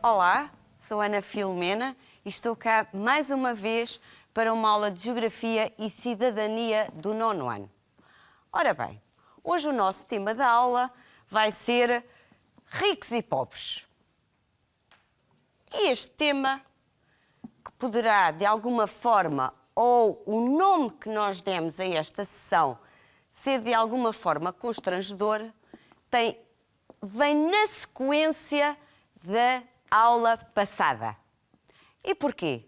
Olá, sou Ana Filomena e estou cá mais uma vez para uma aula de Geografia e Cidadania do 9º ano. Ora bem, hoje o nosso tema da aula vai ser ricos e pobres. E este tema, que poderá de alguma forma, ou o nome que nós demos a esta sessão, ser de alguma forma constrangedor, vem na sequência da aula passada. E porquê?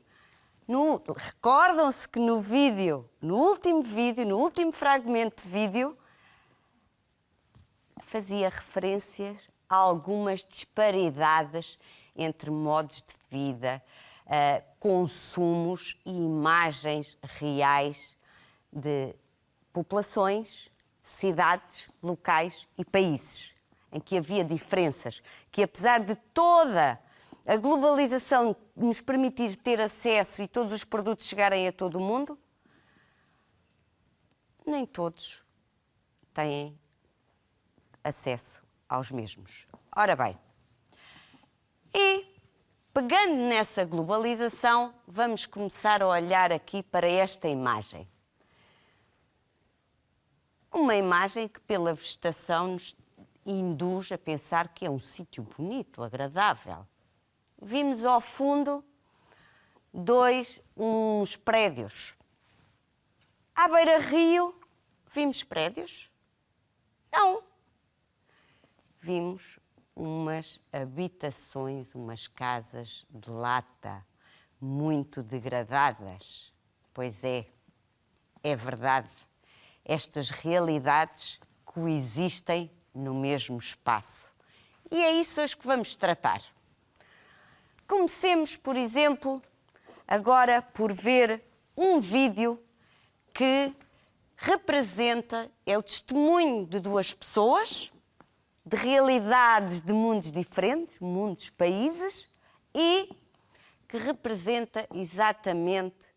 Recordam-se que no último fragmento de vídeo, fazia referências a algumas disparidades entre modos de vida, consumos e imagens reais de populações, cidades, locais e países, em que havia diferenças, que apesar de toda a globalização nos permitir ter acesso e todos os produtos chegarem a todo o mundo, nem todos têm acesso aos mesmos. Ora bem, e pegando nessa globalização, vamos começar a olhar aqui para esta imagem. Uma imagem que pela vegetação nos induz a pensar que é um sítio bonito, agradável. Vimos ao fundo uns prédios. À beira-rio, vimos prédios? Não. Vimos umas habitações, umas casas de lata, muito degradadas. Pois é verdade. Estas realidades coexistem no mesmo espaço. E é isso hoje que vamos tratar. Comecemos, por exemplo, agora por ver um vídeo que representa, é o testemunho de duas pessoas, de realidades de mundos diferentes, mundos, países, e que representa exatamente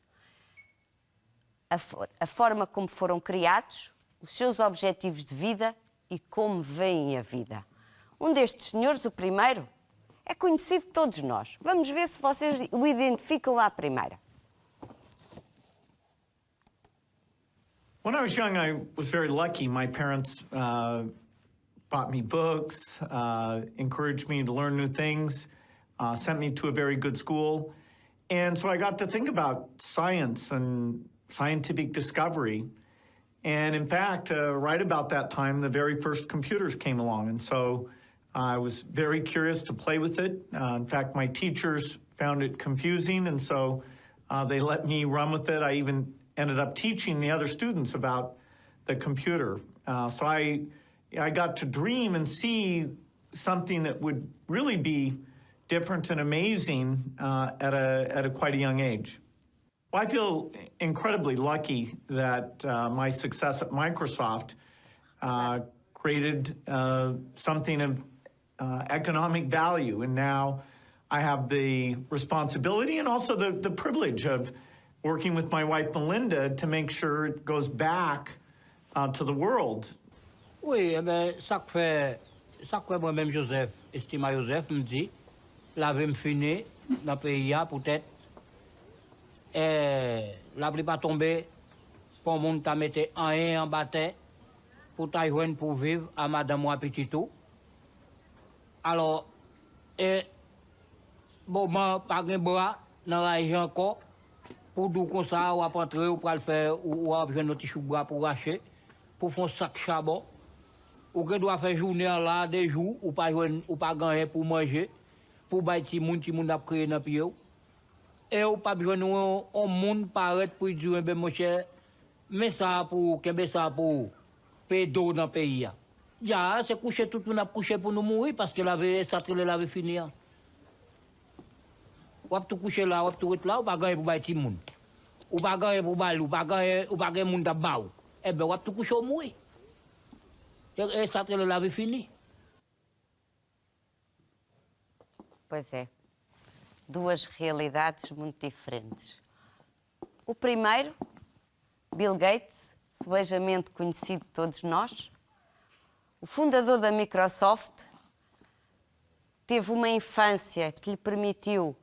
a forma como foram criados, os seus objetivos de vida e como veem a vida. Um destes senhores, o primeiro, é conhecido de todos nós. Vamos ver se vocês o identificam à primeira. When I was young, I was very lucky. My parents bought me books, encouraged me to learn new things, sent me to a very good school. And so I got to think about science and scientific discovery. And in fact, right about that time, the very first computers came along. And so I was very curious to play with it. In fact, my teachers found it confusing, and so they let me run with it. I even ended up teaching the other students about the computer. So I got to dream and see something that would really be different and amazing at a quite a young age. Well, I feel incredibly lucky that my success at Microsoft created something of economic value, and now I have the responsibility and also the privilege of working with my wife Melinda to make sure it goes back to the world. Oui, eh bien, ça que moi-même Joseph, estima Joseph, me dit, la vie me finit dans le pays, peut-être, et la pluie pas tomber, pour le monde t'a mis en bataille, pour Taïwan pour vivre à madame ou à petit tout. Alors, bon, pas de bois, dans la région encore, pour d'où comme ça, ou à rentrer, ou pour le faire, ou à besoin de petit chou bois pour racher, pour faire un sac charbon. Ou que doit faire journée là, des jours, ou pas gagner pour manger, pour bâtir petit monde à créer dans le pays. Et ou pas besoin de monde paraître pour dire, ben mon cher, mais ça pour payer d'eau dans le pays. Ya, c'est coucher tout le monde a couché pour nous mourir parce que la vie, ça traîne la vie finie. Ou pas tout coucher là, ou pas tout être là, ou pas gagner pour bâtir monde. Ou pas gagner pour baler, ou pas gagner monde à baou. Eh ben, ou pas tout coucher au mourir. E ça traîne la vie finie. Pois é. Duas realidades muito diferentes. O primeiro, Bill Gates, sebejamente conhecido de todos nós, o fundador da Microsoft, teve uma infância que lhe permitiu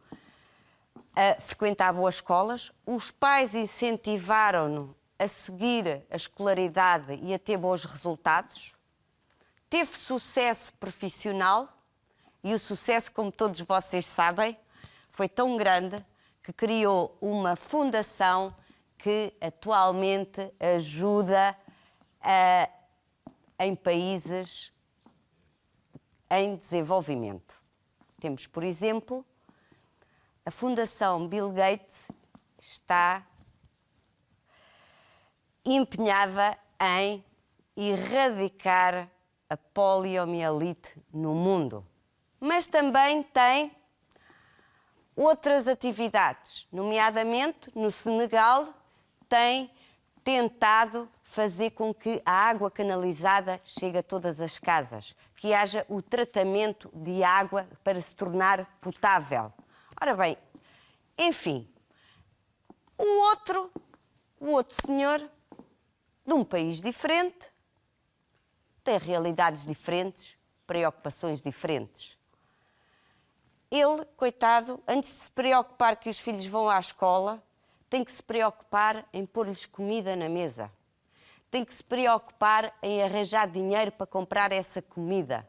frequentar boas escolas, os pais incentivaram-no a seguir a escolaridade e a ter bons resultados, teve sucesso profissional e o sucesso, como todos vocês sabem, foi tão grande que criou uma fundação que atualmente ajuda em países em desenvolvimento. Temos, por exemplo, a Fundação Bill Gates está empenhada em erradicar a poliomielite no mundo, mas também tem outras atividades, nomeadamente no Senegal, tem tentado fazer com que a água canalizada chegue a todas as casas, que haja o tratamento de água para se tornar potável. Ora bem, enfim, o outro senhor, de um país diferente, tem realidades diferentes, preocupações diferentes. Ele, coitado, antes de se preocupar que os filhos vão à escola, tem que se preocupar em pôr-lhes comida na mesa. Tem que se preocupar em arranjar dinheiro para comprar essa comida.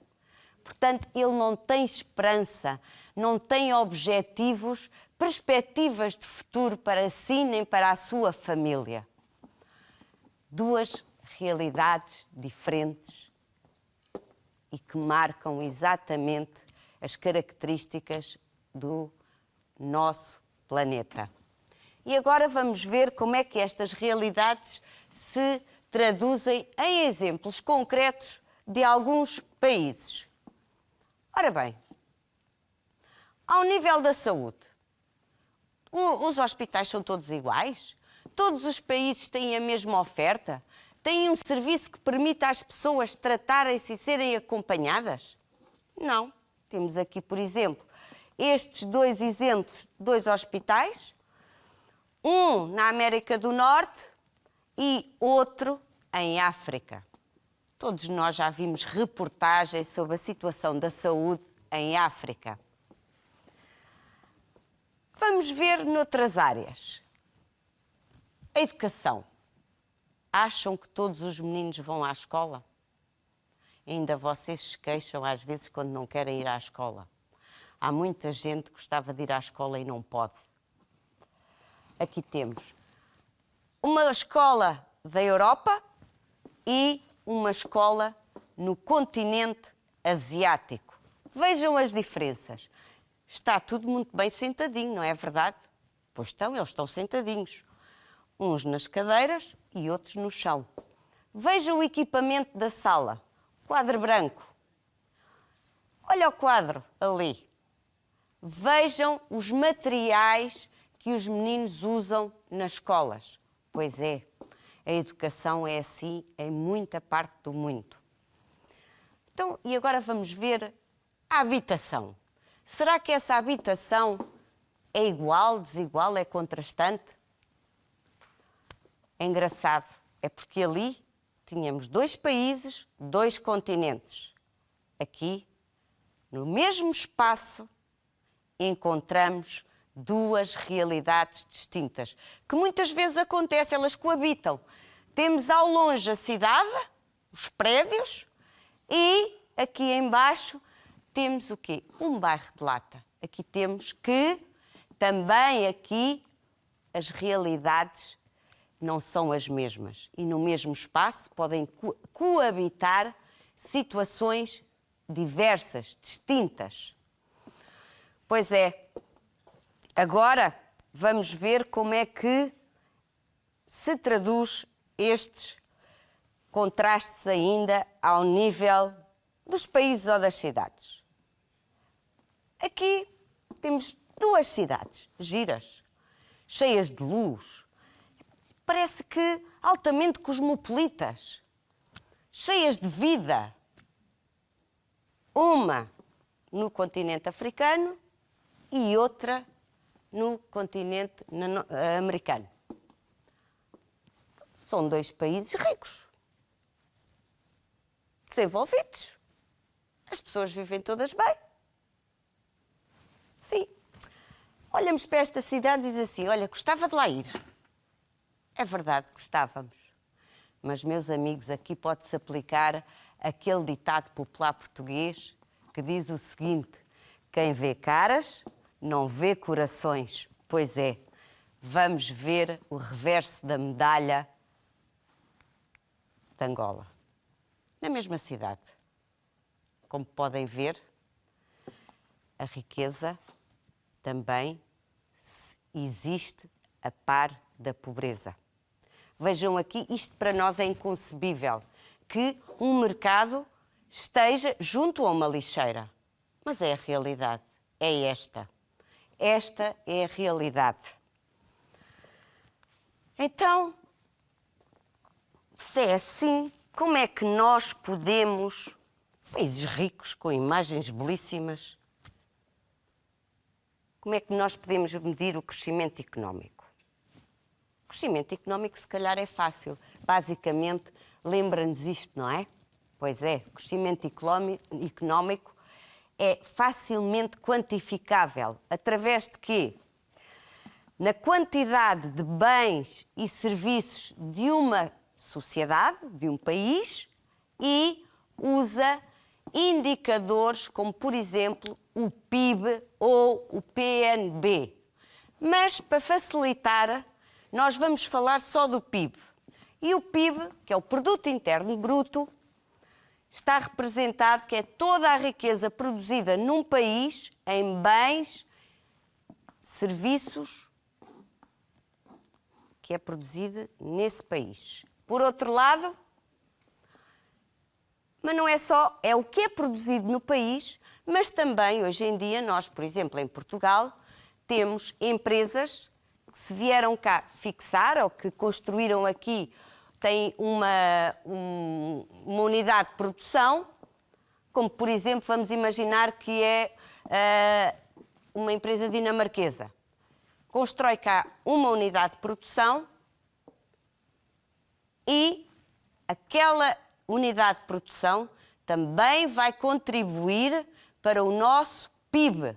Portanto, ele não tem esperança, não tem objetivos, perspectivas de futuro para si nem para a sua família. Duas realidades diferentes e que marcam exatamente as características do nosso planeta. E agora vamos ver como é que estas realidades se traduzem em exemplos concretos de alguns países. Ora bem, ao nível da saúde, os hospitais são todos iguais? Todos os países têm a mesma oferta? Têm um serviço que permita às pessoas tratarem-se e serem acompanhadas? Não. Temos aqui, por exemplo, estes dois exemplos, dois hospitais, um na América do Norte e outro em África. Todos nós já vimos reportagens sobre a situação da saúde em África. Vamos ver noutras áreas. A educação. Acham que todos os meninos vão à escola? Ainda vocês se queixam às vezes quando não querem ir à escola. Há muita gente que gostava de ir à escola e não pode. Aqui temos uma escola da Europa e uma escola no continente asiático. Vejam as diferenças. Está tudo muito bem sentadinho, não é verdade? Pois estão, eles estão sentadinhos. Uns nas cadeiras e outros no chão. Vejam o equipamento da sala. Quadro branco. Olha o quadro ali. Vejam os materiais que os meninos usam nas escolas. Pois é, a educação é assim em muita parte do mundo. Então, e agora vamos ver a habitação. Será que essa habitação é igual, desigual, é contrastante? É engraçado, é porque ali tínhamos dois países, dois continentes. Aqui, no mesmo espaço, encontramos duas realidades distintas, que muitas vezes acontece, elas coabitam. Temos ao longe a cidade, os prédios, e aqui embaixo temos o quê? Um bairro de lata. Aqui temos que, também aqui, as realidades não são as mesmas. E no mesmo espaço podem coabitar situações diversas, distintas. Pois é. Agora vamos ver como é que se traduz estes contrastes ainda ao nível dos países ou das cidades. Aqui temos duas cidades giras, cheias de luz, parece que altamente cosmopolitas, cheias de vida. Uma no continente africano e outra no continente americano. São dois países ricos, desenvolvidos. As pessoas vivem todas bem. Sim. Olhamos para esta cidade e diz assim, olha, gostava de lá ir. É verdade, gostávamos. Mas, meus amigos, aqui pode-se aplicar aquele ditado popular português que diz o seguinte: quem vê caras não vê corações. Pois é, vamos ver o reverso da medalha de Angola. Na mesma cidade. Como podem ver, a riqueza também existe a par da pobreza. Vejam aqui, isto para nós é inconcebível, que um mercado esteja junto a uma lixeira. Mas é a realidade, é esta. Esta é a realidade. Então, se é assim, como é que nós podemos, países ricos, com imagens belíssimas, como é que nós podemos medir o crescimento económico? O crescimento económico, se calhar, é fácil. Basicamente, lembra-nos isto, não é? Pois é, o crescimento económico é facilmente quantificável. Através de quê? Na quantidade de bens e serviços de uma sociedade, de um país, e usa indicadores como, por exemplo, o PIB ou o PNB. Mas, para facilitar, nós vamos falar só do PIB. E o PIB, que é o Produto Interno Bruto, está representado, que é toda a riqueza produzida num país em bens, serviços, que é produzida nesse país. Por outro lado, mas não é só, é o que é produzido no país, mas também, hoje em dia, nós, por exemplo, em Portugal, temos empresas que se vieram cá fixar ou que construíram aqui, têm uma unidade de produção, como, por exemplo, vamos imaginar que é uma empresa dinamarquesa. Constrói cá uma unidade de produção e aquela unidade de produção também vai contribuir para o nosso PIB,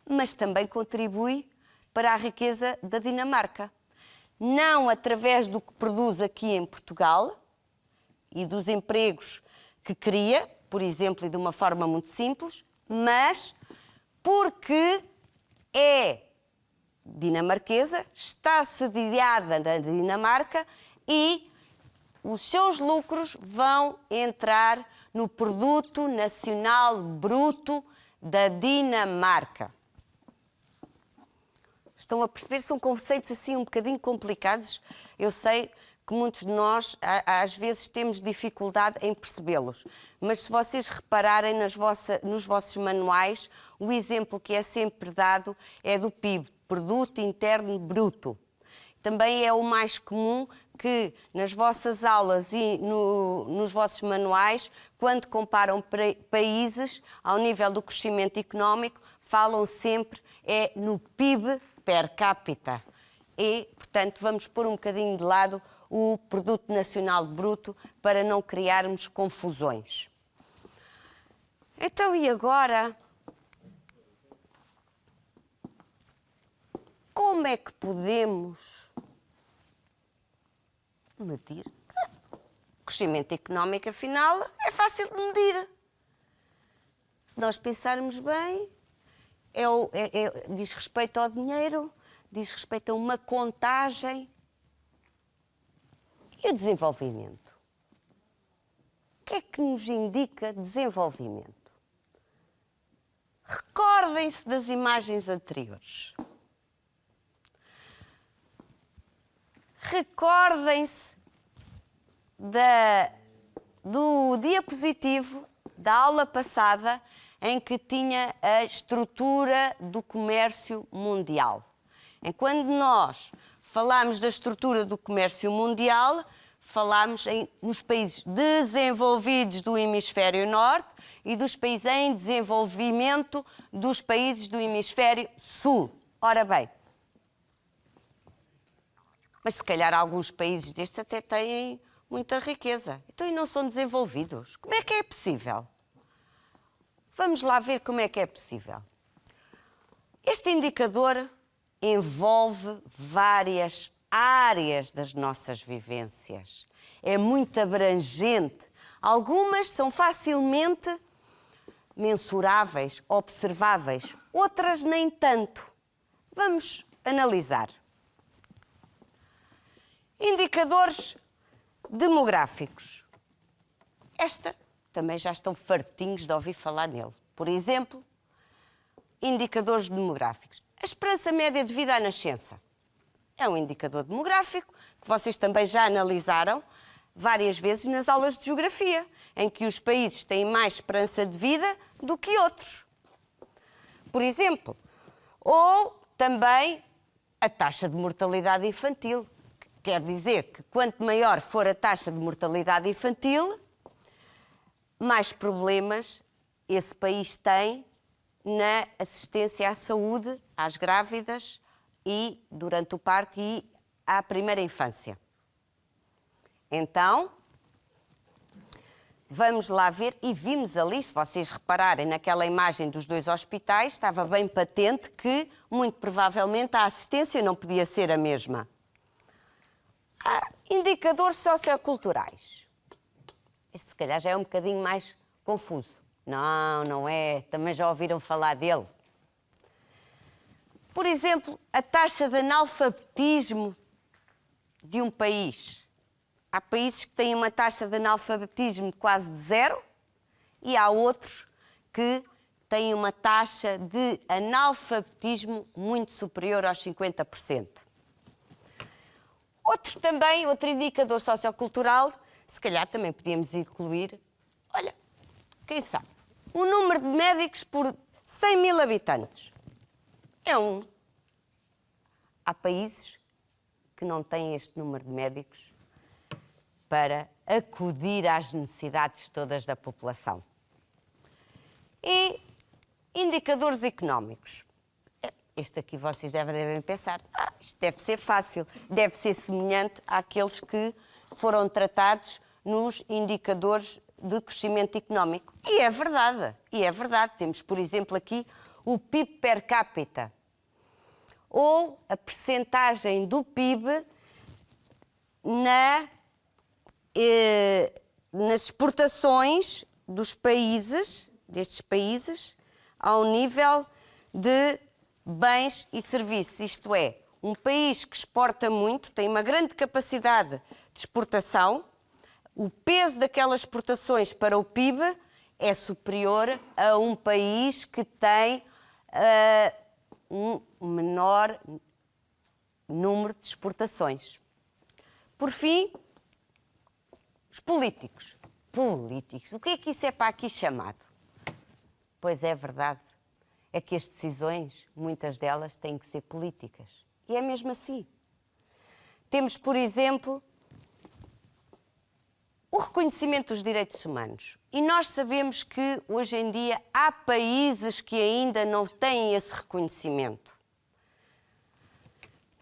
mas também contribui para a riqueza da Dinamarca. Não através do que produz aqui em Portugal e dos empregos que cria, por exemplo, e de uma forma muito simples, mas porque é dinamarquesa, está sediada na Dinamarca e os seus lucros vão entrar no Produto Nacional Bruto da Dinamarca. Estão a perceber? São conceitos assim um bocadinho complicados. Eu sei que muitos de nós, às vezes, temos dificuldade em percebê-los. Mas se vocês repararem nos vossos manuais, o exemplo que é sempre dado é do PIB, Produto Interno Bruto. Também é o mais comum que nas vossas aulas e nos vossos manuais, quando comparam países ao nível do crescimento económico, falam sempre no PIB per capita. E, portanto, vamos pôr um bocadinho de lado o Produto Nacional Bruto para não criarmos confusões. Então, e agora? Como é que podemos medir? O crescimento económico, afinal, é fácil de medir. Se nós pensarmos bem, diz respeito ao dinheiro, diz respeito a uma contagem. E o desenvolvimento? O que é que nos indica desenvolvimento? Recordem-se das imagens anteriores. Recordem-se do diapositivo da aula passada em que tinha a estrutura do comércio mundial. Quando nós falamos da estrutura do comércio mundial, falamos nos países desenvolvidos do hemisfério norte e dos países em desenvolvimento dos países do hemisfério sul. Ora bem, mas se calhar alguns países destes até têm muita riqueza. Então, e não são desenvolvidos? Como é que é possível? Vamos lá ver como é que é possível. Este indicador envolve várias áreas das nossas vivências. É muito abrangente. Algumas são facilmente mensuráveis, observáveis, outras nem tanto. Vamos analisar. Indicadores demográficos. Esta também já estão fartinhos de ouvir falar nele. Por exemplo, indicadores demográficos. A esperança média de vida à nascença é um indicador demográfico que vocês também já analisaram várias vezes nas aulas de geografia, em que os países têm mais esperança de vida do que outros. Por exemplo, ou também a taxa de mortalidade infantil. Quer dizer que quanto maior for a taxa de mortalidade infantil, mais problemas esse país tem na assistência à saúde às grávidas e durante o parto e à primeira infância. Então, vamos lá ver, e vimos ali, se vocês repararem naquela imagem dos dois hospitais, estava bem patente que, muito provavelmente, a assistência não podia ser a mesma. Indicadores socioculturais. Este, se calhar, já é um bocadinho mais confuso. Não, não é. Também já ouviram falar dele. Por exemplo, a taxa de analfabetismo de um país. Há países que têm uma taxa de analfabetismo de quase de 0 e há outros que têm uma taxa de analfabetismo muito superior aos 50%. Outro indicador sociocultural, se calhar também podíamos incluir, olha, quem sabe, o número de médicos por 100 mil habitantes. É um. Há países que não têm este número de médicos para acudir às necessidades todas da população. E indicadores económicos. Este aqui vocês devem pensar, isto deve ser fácil, deve ser semelhante àqueles que foram tratados nos indicadores de crescimento económico. E é verdade. Temos, por exemplo, aqui o PIB per capita, ou a percentagem do PIB nas exportações destes países, ao nível de bens e serviços. Isto é, um país que exporta muito, tem uma grande capacidade de exportação, o peso daquelas exportações para o PIB é superior a um país que tem um menor número de exportações. Por fim, os políticos. O que é que isso é para aqui chamado? Pois é verdade. É que as decisões, muitas delas, têm que ser políticas. E é mesmo assim. Temos, por exemplo, o reconhecimento dos direitos humanos. E nós sabemos que, hoje em dia, há países que ainda não têm esse reconhecimento.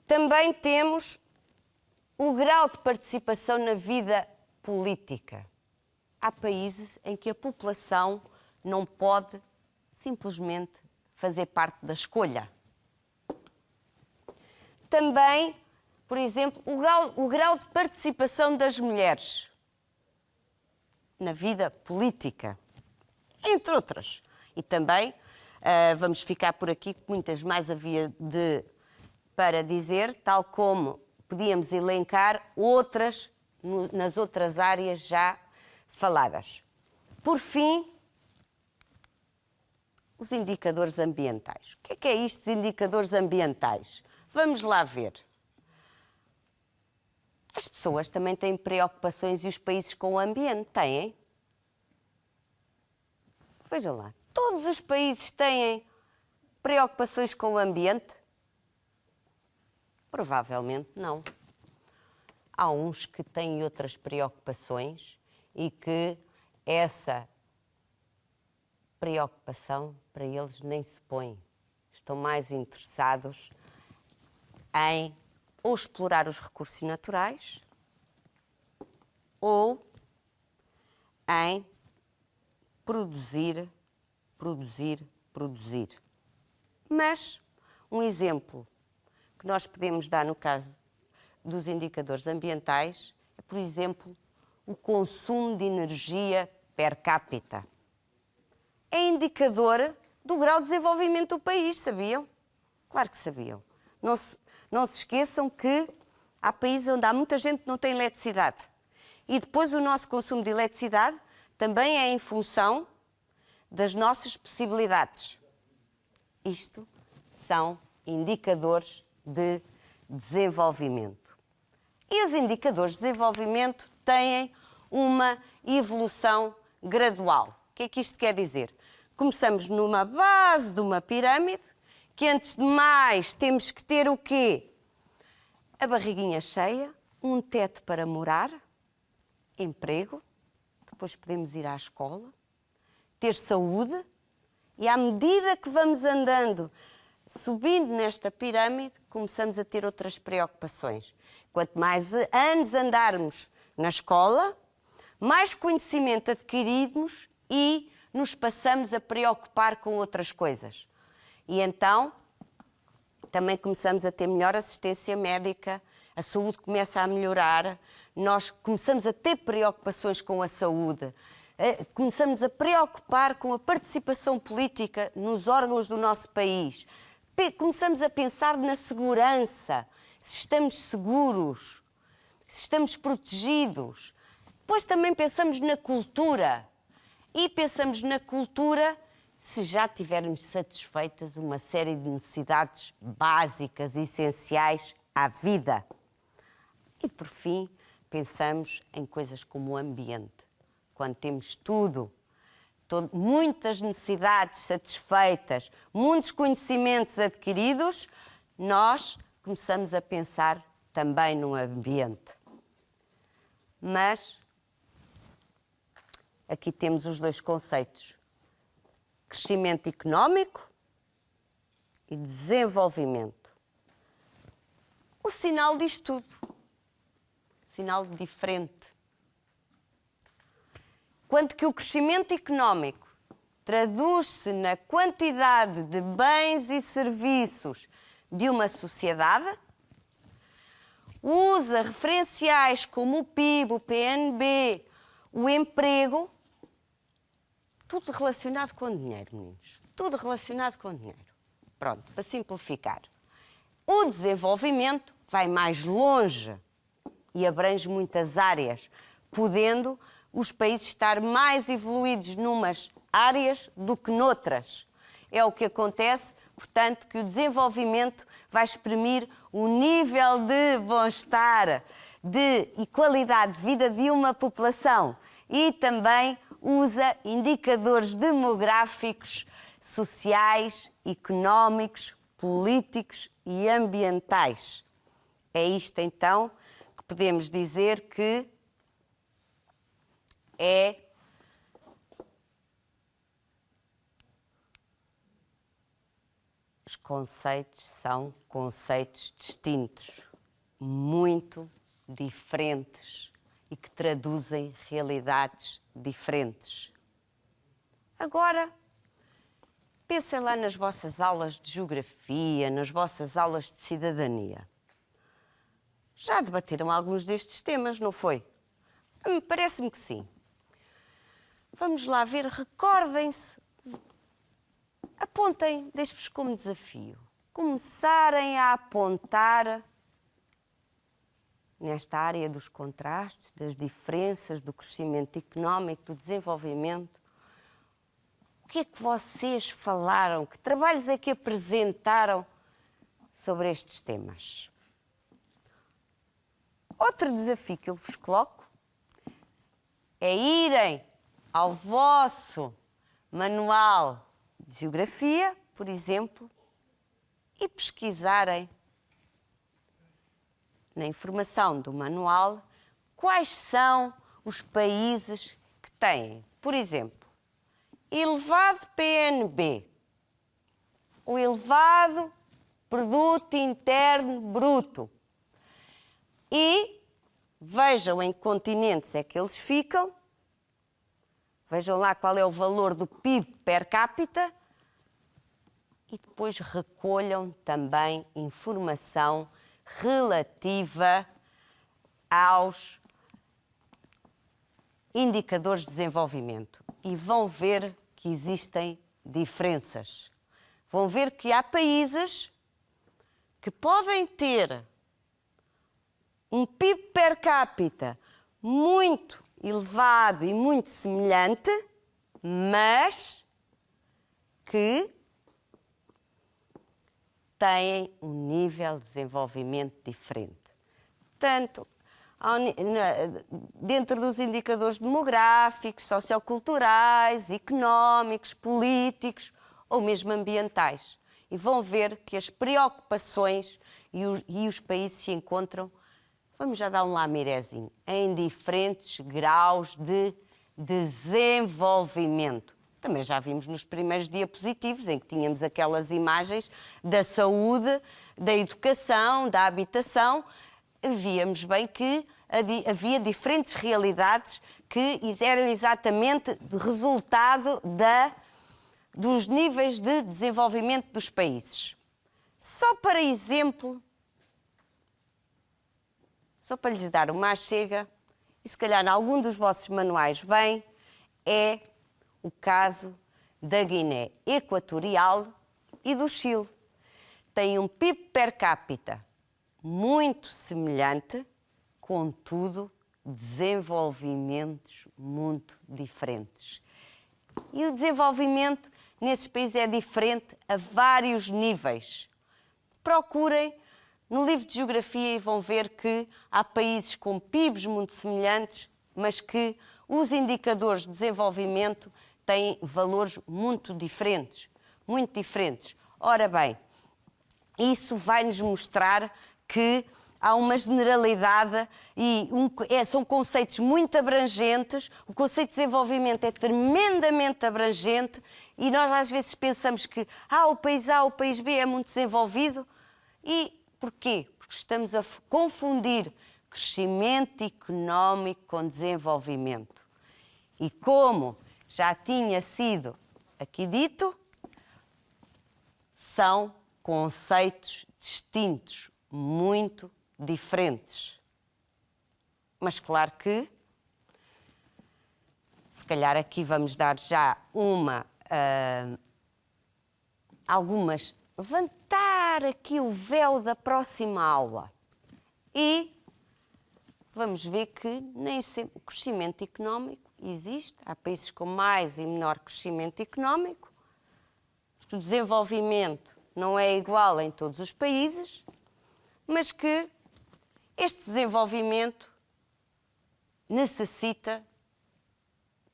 Também temos o grau de participação na vida política. Há países em que a população não pode simplesmente fazer parte da escolha. Também, por exemplo, o grau de participação das mulheres na vida política, entre outras. E também, vamos ficar por aqui, que muitas mais havia para dizer, tal como podíamos elencar outras nas outras áreas já faladas. Por fim, os indicadores ambientais. O que é isto dos indicadores ambientais? Vamos lá ver. As pessoas também têm preocupações e os países com o ambiente têm? Vejam lá. Todos os países têm preocupações com o ambiente? Provavelmente não. Há uns que têm outras preocupações e que essa preocupação para eles nem se põe. Estão mais interessados em ou explorar os recursos naturais ou em produzir. Mas Um exemplo que nós podemos dar no caso dos indicadores ambientais é, por exemplo, o consumo de energia per capita. É indicador do grau de desenvolvimento do país, sabiam? Claro que sabiam. Não se esqueçam que há países onde há muita gente que não tem eletricidade. E depois o nosso consumo de eletricidade também é em função das nossas possibilidades. Isto são indicadores de desenvolvimento. E os indicadores de desenvolvimento têm uma evolução gradual. O que é que isto quer dizer? Começamos numa base de uma pirâmide, que antes de mais temos que ter o quê? A barriguinha cheia, um teto para morar, emprego, depois podemos ir à escola, ter saúde, e à medida que vamos andando, subindo nesta pirâmide, começamos a ter outras preocupações. Quanto mais anos andarmos na escola, mais conhecimento adquirimos e nos passamos a preocupar com outras coisas. E então, também começamos a ter melhor assistência médica, a saúde começa a melhorar, nós começamos a ter preocupações com a saúde, começamos a preocupar com a participação política nos órgãos do nosso país, começamos a pensar na segurança, se estamos seguros, se estamos protegidos. Depois também pensamos na cultura. E pensamos na cultura se já tivermos satisfeitas uma série de necessidades básicas e essenciais à vida. E, por fim, pensamos em coisas como o ambiente. Quando temos tudo, muitas necessidades satisfeitas, muitos conhecimentos adquiridos, nós começamos a pensar também no ambiente. Mas aqui temos os dois conceitos: crescimento económico e desenvolvimento. O sinal diz tudo. Sinal diferente. Quanto que o crescimento económico traduz-se na quantidade de bens e serviços de uma sociedade, usa referenciais como o PIB, o PNB, o emprego, tudo relacionado com dinheiro, meninos. Tudo relacionado com dinheiro. Pronto, para simplificar. O desenvolvimento vai mais longe e abrange muitas áreas, podendo os países estar mais evoluídos numas áreas do que noutras. É o que acontece, portanto, que o desenvolvimento vai exprimir o nível de bem-estar e qualidade de vida de uma população e também usa indicadores demográficos, sociais, económicos, políticos e ambientais. É isto, então, que podemos dizer que os conceitos são conceitos distintos, muito diferentes e que traduzem realidades diferentes. Agora, pensem lá nas vossas aulas de geografia, nas vossas aulas de cidadania. Já debateram alguns destes temas, não foi? Parece-me que sim. Vamos lá ver, recordem-se, apontem, deixo-vos como desafio, começarem a apontar nesta área dos contrastes, das diferenças, do crescimento económico, do desenvolvimento. O que é que vocês falaram? Que trabalhos é que apresentaram sobre estes temas? Outro desafio que eu vos coloco é irem ao vosso manual de geografia, por exemplo, e pesquisarem na informação do manual quais são os países que têm, por exemplo, elevado PNB, o elevado Produto Interno Bruto. E vejam em que continentes é que eles ficam, vejam lá qual é o valor do PIB per capita e depois recolham também informação relativa aos indicadores de desenvolvimento e vão ver que existem diferenças. Vão ver que há países que podem ter um PIB per capita muito elevado e muito semelhante, mas que têm um nível de desenvolvimento diferente. Portanto, dentro dos indicadores demográficos, socioculturais, económicos, políticos ou mesmo ambientais. E vão ver que as preocupações e os países se encontram, vamos já dar um lamirezinho, em diferentes graus de desenvolvimento. Também já vimos nos primeiros diapositivos, em que tínhamos aquelas imagens da saúde, da educação, da habitação. Víamos bem que havia diferentes realidades que eram exatamente resultado dos níveis de desenvolvimento dos países. Só para exemplo, só para lhes dar uma chega, e se calhar em algum dos vossos manuais vem, é o caso da Guiné Equatorial e do Chile. Tem um PIB per capita muito semelhante, contudo, desenvolvimentos muito diferentes. E o desenvolvimento nesses países é diferente a vários níveis. Procurem no livro de Geografia e vão ver que há países com PIBs muito semelhantes, mas que os indicadores de desenvolvimento têm valores muito diferentes. Muito diferentes. Ora bem, isso vai-nos mostrar que há uma generalidade e são conceitos muito abrangentes. O conceito de desenvolvimento é tremendamente abrangente e nós às vezes pensamos que o país A, o país B é muito desenvolvido. E porquê? Porque estamos a confundir crescimento económico com desenvolvimento. E como já tinha sido aqui dito, são conceitos distintos, muito diferentes. Mas claro que, se calhar aqui vamos dar já levantar aqui o véu da próxima aula e vamos ver que nem sempre o crescimento económico existe. Há países com mais e menor crescimento económico. O desenvolvimento não é igual em todos os países, mas que este desenvolvimento necessita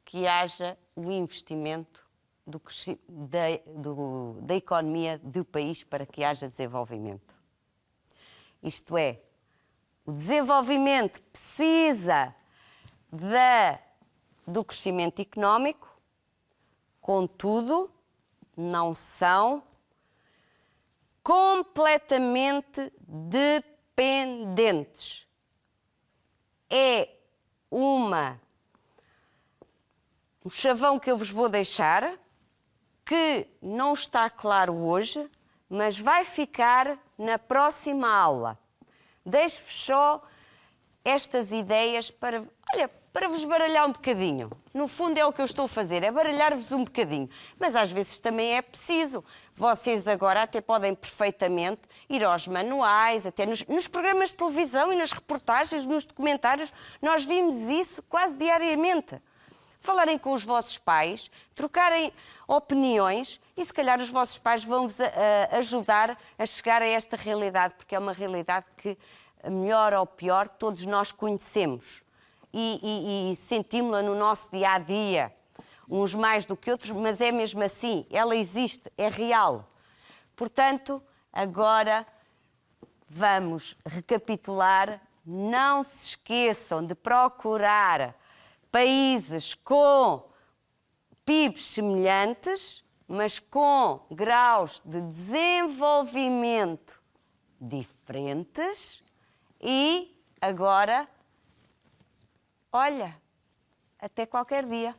que haja o investimento da economia do país para que haja desenvolvimento. Isto é, o desenvolvimento precisa do crescimento económico, contudo, não são completamente dependentes. É um chavão que eu vos vou deixar, que não está claro hoje, mas vai ficar na próxima aula. Deixo-vos só estas ideias para vos baralhar um bocadinho. No fundo é o que eu estou a fazer, é baralhar-vos um bocadinho. Mas às vezes também é preciso. Vocês agora até podem perfeitamente ir aos manuais, até nos programas de televisão e nas reportagens, nos documentários, nós vimos isso quase diariamente. Falarem com os vossos pais, trocarem opiniões e se calhar os vossos pais vão-vos ajudar a chegar a esta realidade, porque é uma realidade que, melhor ou pior, todos nós conhecemos. E sentimos-la no nosso dia-a-dia, uns mais do que outros, mas é mesmo assim, ela existe, é real. Portanto, agora vamos recapitular, não se esqueçam de procurar países com PIBs semelhantes, mas com graus de desenvolvimento diferentes e agora... Olha, até qualquer dia.